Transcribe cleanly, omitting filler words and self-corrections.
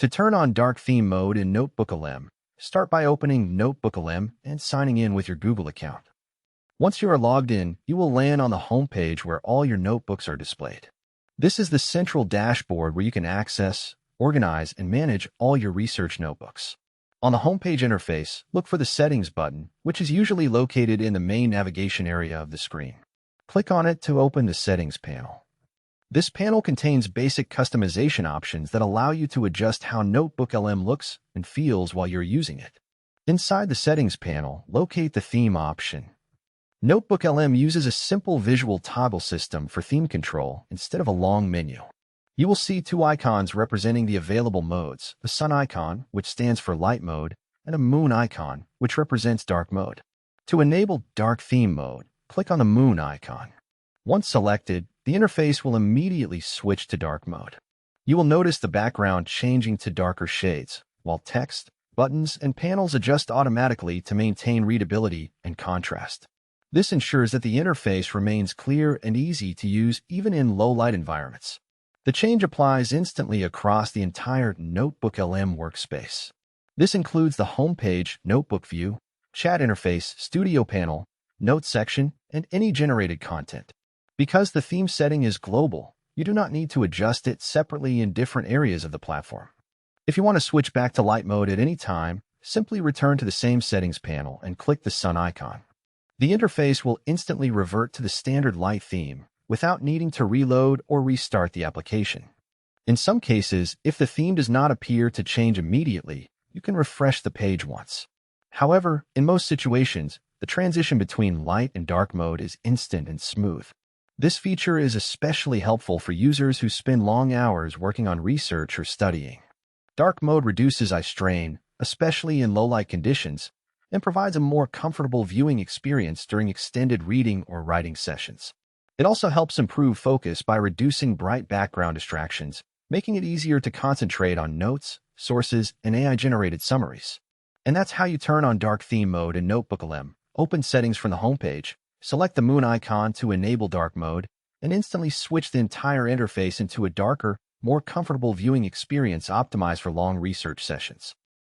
To turn on dark theme mode in NotebookLM, start by opening NotebookLM and signing in with your Google account. Once you are logged in, you will land on the home page where all your notebooks are displayed. This is the central dashboard where you can access, organize, and manage all your research notebooks. On the homepage interface, look for the Settings button, which is usually located in the main navigation area of the screen. Click on it to open the Settings panel. This panel contains basic customization options that allow you to adjust how NotebookLM looks and feels while you're using it. Inside the Settings panel, locate the Theme option. NotebookLM uses a simple visual toggle system for theme control instead of a long menu. You will see two icons representing the available modes, a sun icon, which stands for light mode, and a moon icon, which represents dark mode. To enable dark theme mode, click on the moon icon. Once selected, the interface will immediately switch to dark mode. You will notice the background changing to darker shades, while text, buttons, and panels adjust automatically to maintain readability and contrast. This ensures that the interface remains clear and easy to use even in low-light environments. The change applies instantly across the entire NotebookLM workspace. This includes the homepage, notebook view, chat interface, studio panel, notes section, and any generated content. Because the theme setting is global, you do not need to adjust it separately in different areas of the platform. If you want to switch back to light mode at any time, simply return to the same settings panel and click the sun icon. The interface will instantly revert to the standard light theme without needing to reload or restart the application. In some cases, if the theme does not appear to change immediately, you can refresh the page once. However, in most situations, the transition between light and dark mode is instant and smooth. This feature is especially helpful for users who spend long hours working on research or studying. Dark mode reduces eye strain, especially in low-light conditions, and provides a more comfortable viewing experience during extended reading or writing sessions. It also helps improve focus by reducing bright background distractions, making it easier to concentrate on notes, sources, and AI-generated summaries. And that's how you turn on dark theme mode in NotebookLM. Open Settings from the homepage, select the moon icon to enable dark mode, and instantly switch the entire interface into a darker, more comfortable viewing experience optimized for long research sessions.